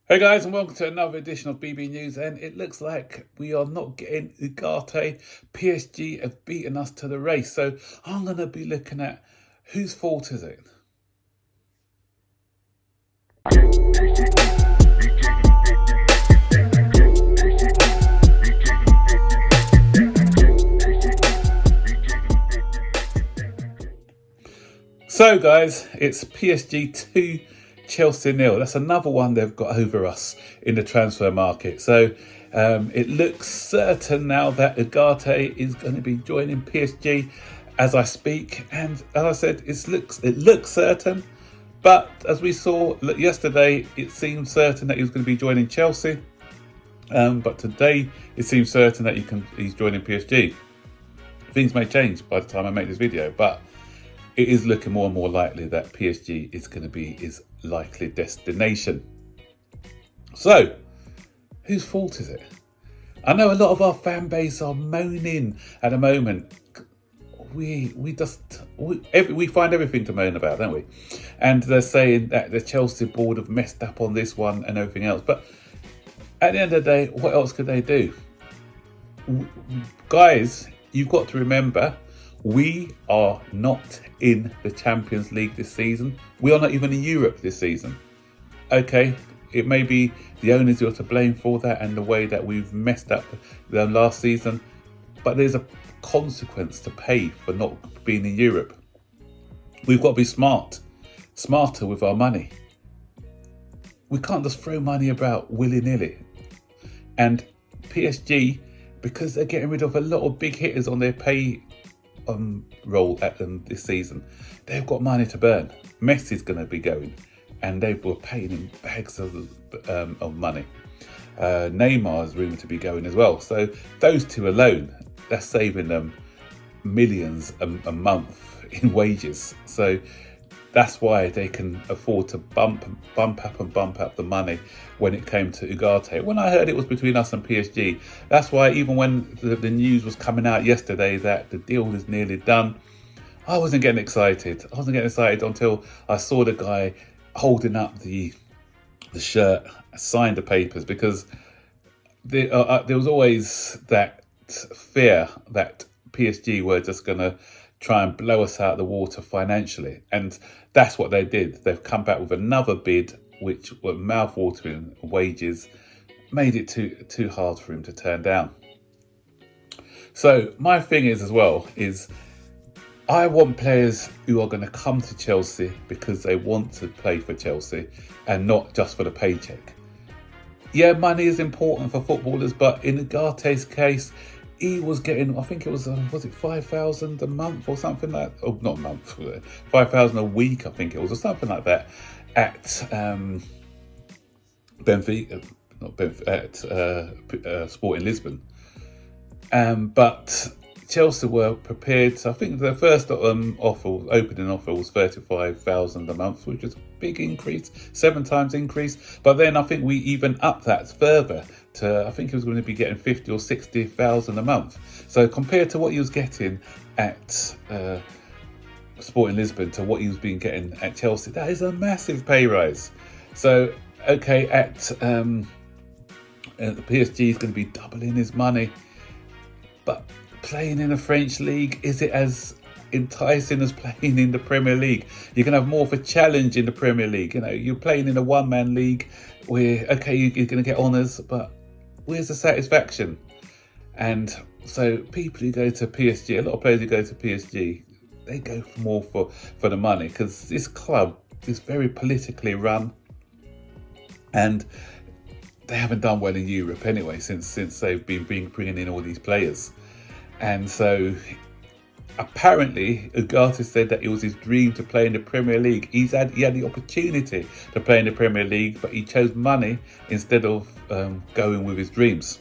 Hey guys, and welcome to another edition of BB News. And it looks like we are not getting Ugarte. PSG have beaten us to the race. So I'm going to be looking at whose fault is it? So guys, it's PSG 2, Chelsea 0. That's another one they've got over us in the transfer market. So it looks certain now that Ugarte is going to be joining PSG as I speak. And as I said, it looks certain. But as we saw yesterday, it seemed certain that he was going to be joining Chelsea. But today, it seems certain that he's joining PSG. Things may change by the time I make this video, but it is looking more and more likely that PSG is going to be his likely destination. So, whose fault is it? I know a lot of our fan base are moaning at the moment. We find everything to moan about, don't we? And they're saying that the Chelsea board have messed up on this one and everything else. But at the end of the day, what else could they do? Guys, you've got to remember, we are not in the Champions League this season. We are not even in Europe this season. Okay, it may be the owners who are to blame for that and the way that we've messed up the last season, but there's a consequence to pay for not being in Europe. We've got to be smarter with our money. We can't just throw money about willy-nilly. And PSG, because they're getting rid of a lot of big hitters on their pay roll at them this season, they've got money to burn. Messi's going to be going, and they were paying him bags of money. Neymar is rumoured to be going as well. So those two alone, that's saving them millions a month in wages. So that's why they can afford to bump up the money when it came to Ugarte. When I heard it was between us and PSG, that's why even when the news was coming out yesterday that the deal is nearly done, I wasn't getting excited. I wasn't getting excited until I saw the guy holding up the shirt, signed the papers, because there was always that fear that PSG were just going to try and blow us out of the water financially. And that's what they did. They've come back with another bid, which were mouth-watering wages, made it too hard for him to turn down. So my thing is as well, is I want players who are going to come to Chelsea because they want to play for Chelsea and not just for the paycheck. Yeah, money is important for footballers, but in Ugarte's case, he was getting, I think it was it 5,000 a month or something like that? Oh, not a month, 5,000 a week, I think it was, or something like that, at Benfica, not Benfica, at Sporting Lisbon. But Chelsea were prepared. So I think the first opening offer was 35,000 a month, which was a big increase, 7 times increase. But then I think we even upped that further to, I think he was going to be getting 50 or 60,000 a month. So compared to what he was getting at Sporting Lisbon to what he was being getting at Chelsea, that is a massive pay rise. So okay, at the PSG is going to be doubling his money, but playing in the French league, is it as enticing as playing in the Premier League? You can have more of a challenge in the Premier League. You know, you're playing in a one-man league where, okay, you're going to get honours, but where's the satisfaction? And so people who go to PSG, a lot of players who go to PSG, they go more for the money, because this club is very politically run, and they haven't done well in Europe anyway since they've been bringing in all these players. And so apparently Ugarte said that it was his dream to play in the Premier League. He had the opportunity to play in the Premier League, but he chose money instead of going with his dreams.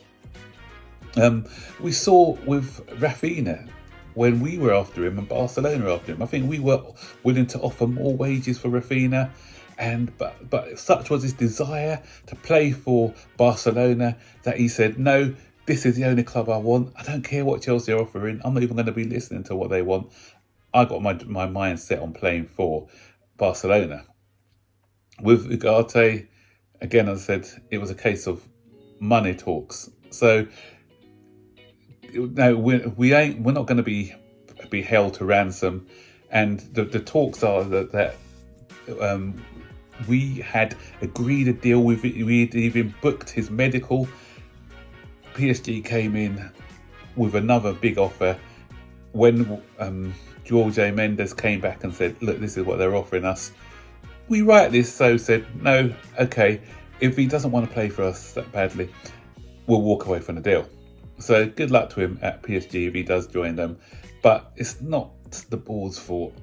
We saw with Rafinha, when we were after him and Barcelona were after him, I think we were willing to offer more wages for Rafinha. But such was his desire to play for Barcelona that he said, no, this is the only club I want. I don't care what Chelsea are offering. I'm not even going to be listening to what they want. I got my mind set on playing for Barcelona. With Ugarte, again, as I said, it was a case of money talks. So no, we're not going to be held to ransom, and the talks are that we had agreed a deal with it. We'd even booked his medical. PSG came in with another big offer when Jorge Mendes came back and said, look, this is what they're offering us. We rightly so said, no, okay, if he doesn't want to play for us that badly, we'll walk away from the deal. So good luck to him at PSG if he does join them. But it's not the board's fault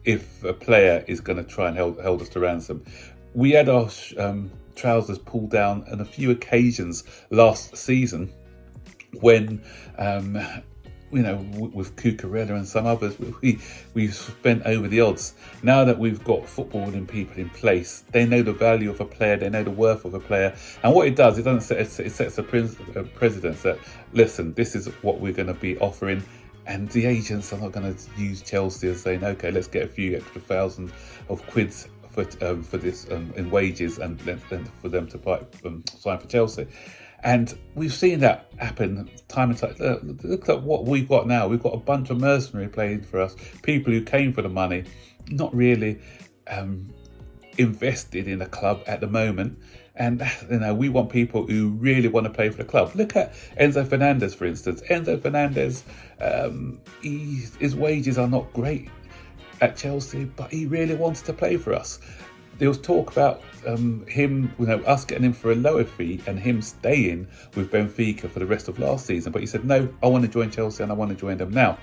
if a player is going to try and hold us to ransom. We had our trousers pulled down on a few occasions last season when, with Cucurella and some others, we spent over the odds. Now that we've got footballing people in place, they know the value of a player, they know the worth of a player, and what it does, it sets a precedence that, listen, this is what we're going to be offering. And the agents are not going to use Chelsea as saying, okay, let's get a few extra thousand of quids for this in wages and for them to sign for Chelsea. And we've seen that happen time and time. Look at what we've got now. We've got a bunch of mercenary playing for us, people who came for the money, not really invested in the club at the moment. And we want people who really want to play for the club. Look at Enzo Fernandez, for instance. Enzo Fernandez, his wages are not great at Chelsea, but he really wants to play for us. There was talk about him, us getting him for a lower fee and him staying with Benfica for the rest of last season. But he said, no, I want to join Chelsea and I want to join them now.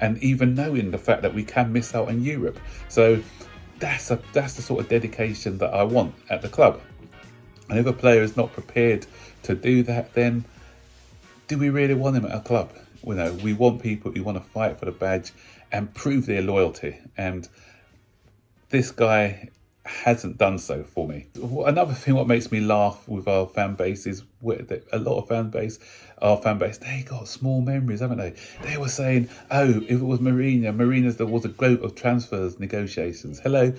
And even knowing the fact that we can miss out on Europe. So that's the sort of dedication that I want at the club. And if a player is not prepared to do that, then do we really want him at our club? We want people who want to fight for the badge and prove their loyalty. And this guy hasn't done so for me. Another thing what makes me laugh with our fan base is a lot of our fan base, they got small memories, haven't they? They were saying, oh, if it was Mourinho's, there was a gloat of transfers negotiations. Hello.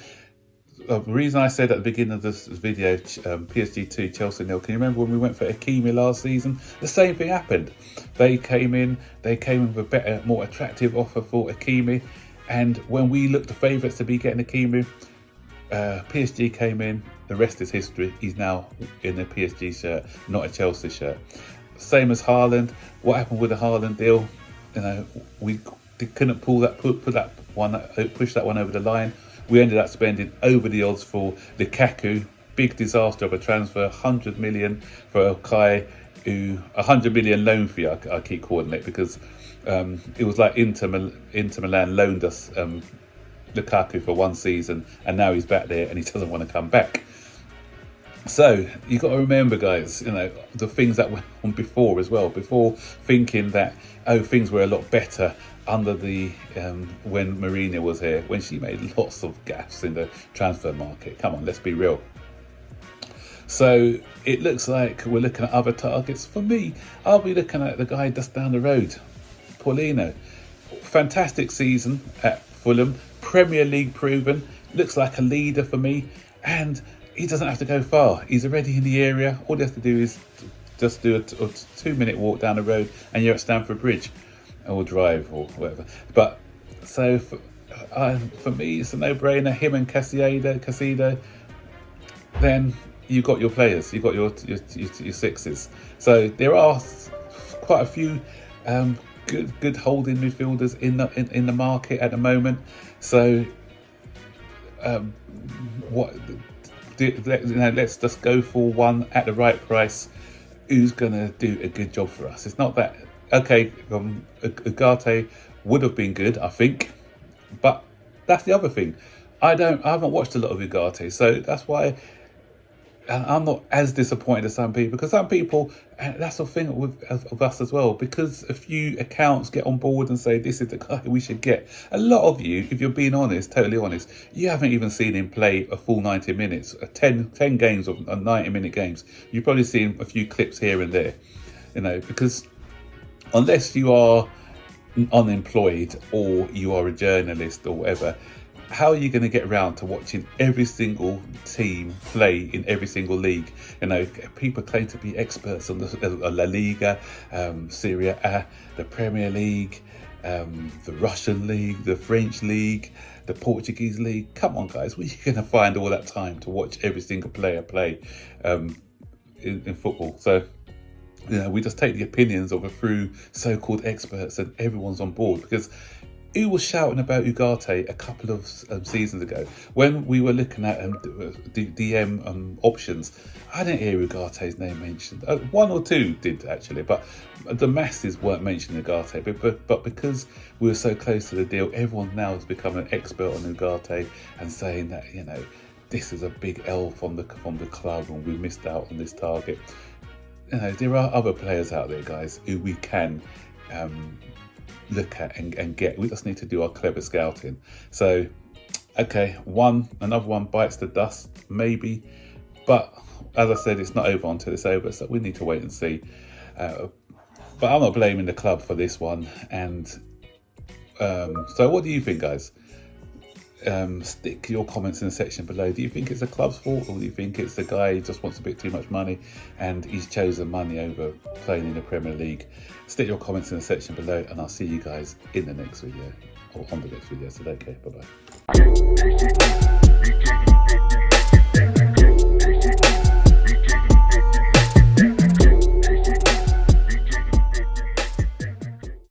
The reason I said at the beginning of this video, PSG 2, Chelsea 0, can you remember when we went for Hakimi last season? The same thing happened. They came in with a better, more attractive offer for Hakimi, and when we looked the favourites to be getting Hakimi, PSG came in, the rest is history. He's now in a PSG shirt, not a Chelsea shirt. Same as Haaland. What happened with the Haaland deal? We couldn't push that one over the line. We ended up spending over the odds for Lukaku. Big disaster of a transfer, 100 million for Kai, 100 million loan fee, I keep calling it, because it was like Inter Milan loaned us Lukaku for one season, and now he's back there and he doesn't want to come back. So you've got to remember, guys, the things that went on before as well, before thinking that, things were a lot better under the when Mourinho was here, when she made lots of gaffes in the transfer market. Come on, let's be real. So it looks like we're looking at other targets. For me, I'll be looking at the guy just down the road, Paulino. Fantastic season at Fulham, Premier League proven, looks like a leader for me, and he doesn't have to go far. He's already in the area. All he has to do is just do a 2-minute walk down the road and you're at Stamford Bridge, or drive or whatever. But so for me, it's a no-brainer. Him and Casido, then you've got your players, you've got your sixes. So there are quite a few good holding midfielders in the market at the moment. So let's just go for one at the right price who's going to do a good job for us. It's not that, okay, Ugarte would have been good, I think, but that's the other thing. I haven't watched a lot of Ugarte, so that's why I'm not as disappointed as some people, because some people, and that's the thing of us as well, because a few accounts get on board and say this is the guy we should get. A lot of you, if you're being honest, totally honest, you haven't even seen him play a full 90 minutes, 10 games of 90-minute games. You've probably seen a few clips here and there, because unless you are unemployed or you are a journalist or whatever, how are you going to get around to watching every single team play in every single league? You know, people claim to be experts on the La Liga, Serie A, the Premier League, the Russian league, the French league, the Portuguese league. Come on, guys, where are you going to find all that time to watch every single player play in football? So, you know, we just take the opinions of a few so-called experts and everyone's on board, because who was shouting about Ugarte a couple of seasons ago when we were looking at DM options? I didn't hear Ugarte's name mentioned. One or two did actually, but the masses weren't mentioning Ugarte. But because we were so close to the deal, everyone now has become an expert on Ugarte and saying that, you know, this is a big L from the club and we missed out on this target. You know, there are other players out there, guys, who we can look at and get. We just need to do our clever scouting. So, okay, another one bites the dust, maybe. But as I said, it's not over until it's over, so we need to wait and see. But I'm not blaming the club for this one. And so what do you think, guys? Stick your comments in the section below. Do you think it's the club's fault, or do you think it's the guy who just wants a bit too much money and he's chosen money over playing in the Premier League? Stick your comments in the section below, and I'll see you guys in the next video, or on the next video. So okay, bye bye.